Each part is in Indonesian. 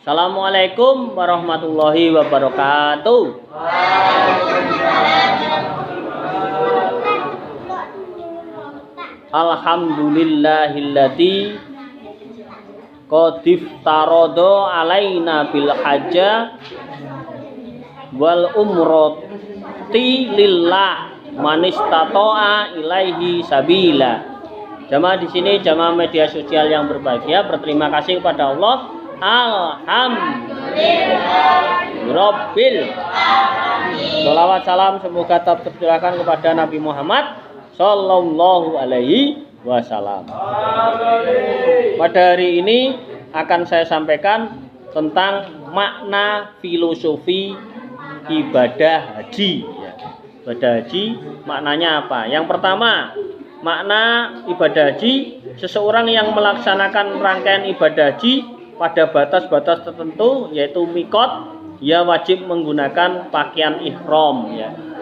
Assalamualaikum warahmatullahi wabarakatuh. Alhamdulillahilladzi qadif tarodo alaina bil hajja wal umrati lillah manistato'a ilaihi sabila. Jamaah di sini, jamaah media sosial yang berbahagia, berterima kasih kepada Allah. Alhamdulillahirabbil alamin. Sholawat salam semoga tetap tercurahkan kepada Nabi Muhammad sallallahu alaihi wasallam. Pada hari ini akan saya sampaikan tentang makna filosofi ibadah haji. Ibadah haji maknanya apa? Yang pertama, makna ibadah haji, seseorang yang melaksanakan rangkaian ibadah haji pada batas-batas tertentu, yaitu mikot, ia wajib menggunakan pakaian ihram.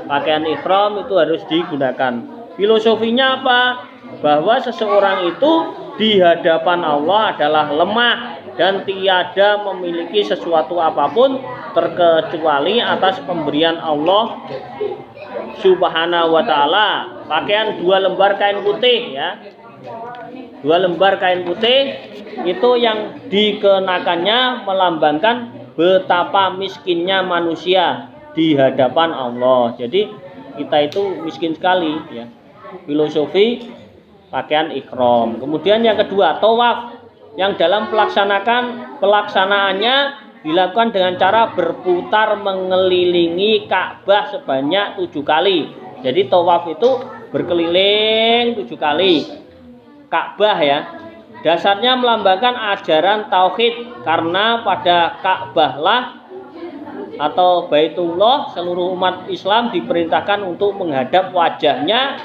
Pakaian ihram itu harus digunakan. Filosofinya apa? Bahwa seseorang itu di hadapan Allah adalah lemah dan tiada memiliki sesuatu apapun terkecuali atas pemberian Allah Subhanahu wa ta'ala. Pakaian 2 lembar kain putih, 2 lembar kain putih itu yang dikenakannya melambangkan betapa miskinnya manusia di hadapan Allah. Jadi kita itu miskin sekali, Filosofi pakaian ihram. Kemudian yang kedua, tawaf, yang dalam pelaksanaannya dilakukan dengan cara berputar mengelilingi Ka'bah sebanyak 7 kali. Jadi tawaf itu berkeliling 7 kali Ka'bah, Dasarnya melambangkan ajaran tauhid, karena pada Ka'bah lah atau Baitullah seluruh umat Islam diperintahkan untuk menghadap wajahnya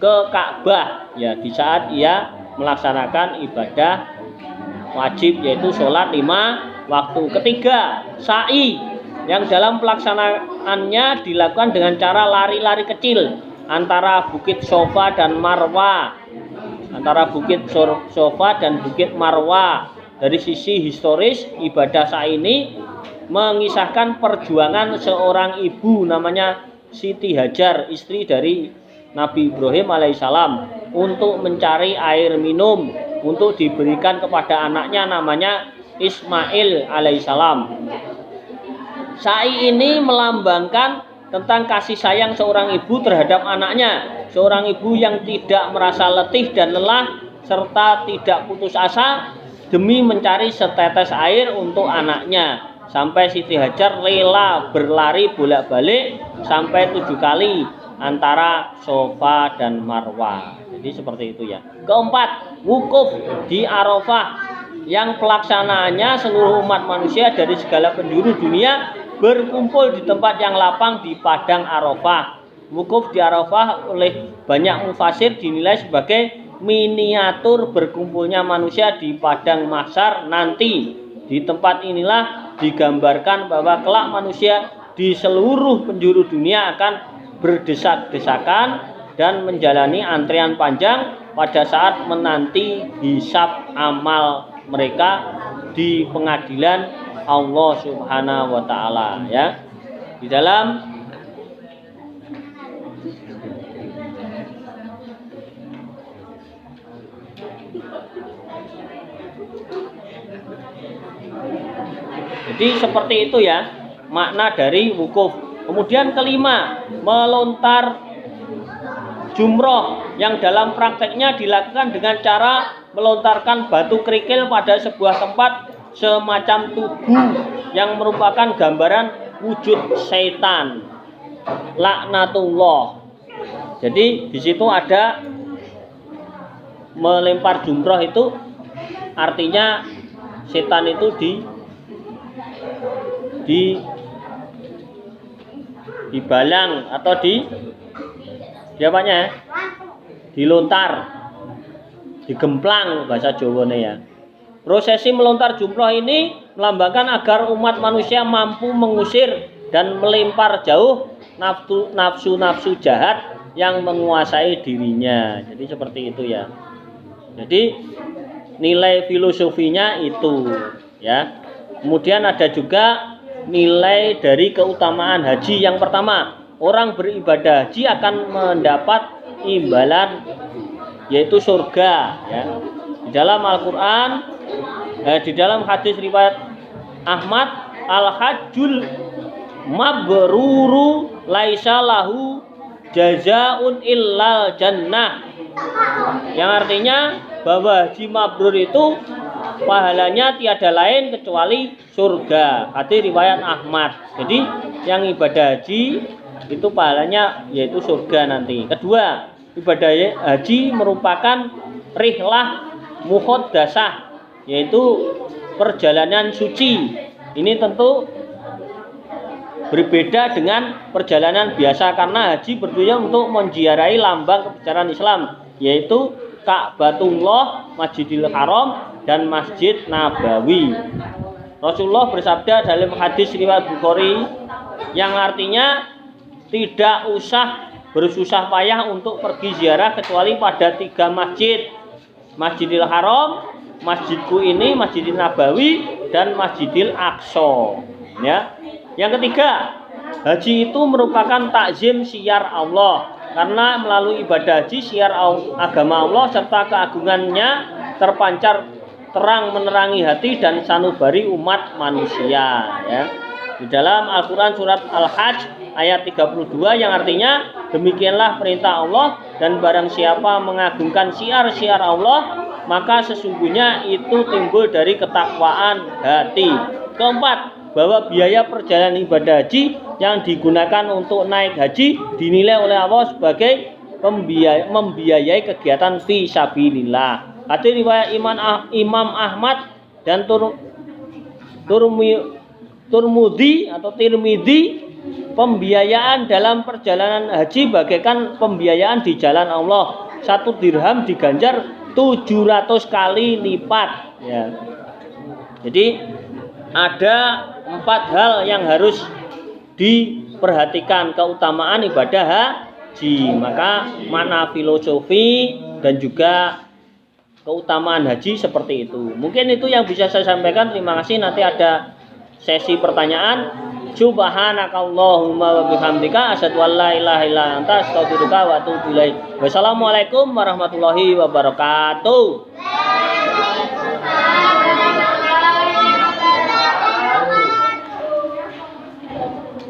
ke Ka'bah, di saat ia melaksanakan ibadah wajib, yaitu sholat 5 waktu. Ketiga, sa'i, yang dalam pelaksanaannya dilakukan dengan cara lari-lari kecil antara Bukit Sofa dan Marwa. Bukit Marwa. Dari sisi historis, ibadah sa'i ini mengisahkan perjuangan seorang ibu namanya Siti Hajar, istri dari Nabi Ibrahim alaihissalam, untuk mencari air minum untuk diberikan kepada anaknya namanya Ismail alaihissalam. Sa'i ini melambangkan tentang kasih sayang seorang ibu terhadap anaknya. Seorang ibu yang tidak merasa letih dan lelah serta tidak putus asa demi mencari setetes air untuk anaknya. Sampai Siti Hajar rela berlari bolak-balik sampai 7 kali antara Sofa dan Marwa. Jadi seperti itu, Keempat, wukuf di Arafah, yang pelaksanaannya seluruh umat manusia dari segala penjuru dunia berkumpul di tempat yang lapang di padang Arafah. Wukuf di Arafah oleh banyak mufasir dinilai sebagai miniatur berkumpulnya manusia di padang mahsyar nanti. Di tempat inilah digambarkan bahwa kelak manusia di seluruh penjuru dunia akan berdesak-desakan dan menjalani antrian panjang pada saat menanti hisab amal mereka di pengadilan Allah Subhanahu wa ta'ala, Di dalam jadi seperti itu, makna dari wukuf. Kemudian kelima, melontar jumroh, yang dalam prakteknya dilakukan dengan cara melontarkan batu kerikil pada sebuah tempat semacam tugu yang merupakan gambaran wujud setan, laknatullah. Jadi di situ ada melempar jumroh, itu artinya setan itu dibalang atau dilontar, digemplang bahasa Jawane, Prosesi melontar jumroh ini melambangkan agar umat manusia mampu mengusir dan melempar jauh nafsu-nafsu jahat yang menguasai dirinya. Jadi seperti itu, Jadi nilai filosofinya itu, ya. Kemudian ada juga nilai dari keutamaan haji. Yang pertama, orang beribadah haji akan mendapat imbalan yaitu surga, ya. Di dalam Al-Qur'an, di dalam hadis riwayat Ahmad, al-hajjul mabruru laisa lahu jazaun illal jannah, yang artinya bahwa haji mabrur itu pahalanya tiada lain kecuali surga. Hadis riwayat Ahmad. Jadi yang ibadah haji itu pahalanya yaitu surga nanti. Kedua, ibadah haji merupakan rihlah muqaddasah, yaitu perjalanan suci. Ini tentu berbeda dengan perjalanan biasa karena haji bertujuan untuk menziarahi lambang kebesaran Islam, yaitu Ka'batullah, Masjidil Haram, dan Masjid Nabawi. Rasulullah bersabda dalam hadis riwayat Bukhari yang artinya tidak usah bersusah payah untuk pergi ziarah kecuali pada 3 masjid: Masjidil Haram, masjidku ini, Masjidil Nabawi, dan Masjidil Aqsa. Ya. Yang ketiga, haji itu merupakan takzim syiar Allah. Karena melalui ibadah haji syiar agama Allah serta keagungannya terpancar terang menerangi hati dan sanubari umat manusia, ya. Di dalam Al-Qur'an surat Al-Hajj ayat 32 yang artinya demikianlah perintah Allah, dan barang siapa mengagungkan syiar-syiar Allah maka sesungguhnya itu timbul dari ketakwaan hati. Keempat, bahwa biaya perjalanan ibadah haji yang digunakan untuk naik haji dinilai oleh Allah sebagai membiayai kegiatan fi sabilillah. Hadis riwayat Imam Ahmad dan Tirmidzi, pembiayaan dalam perjalanan haji bagaikan pembiayaan di jalan Allah. 1 dirham diganjar 700 kali lipat, ya. Jadi ada 4 hal yang harus diperhatikan keutamaan ibadah haji. Maka makna filosofi dan juga keutamaan haji seperti itu. Mungkin itu yang bisa saya sampaikan. Terima kasih. Nanti ada sesi pertanyaan. Subhanakallahumma wa bihamdika asyhadu an la ilaha illa anta astaghfiruka wa atubu ilaik. Wassalamualaikum warahmatullahi wabarakatuh.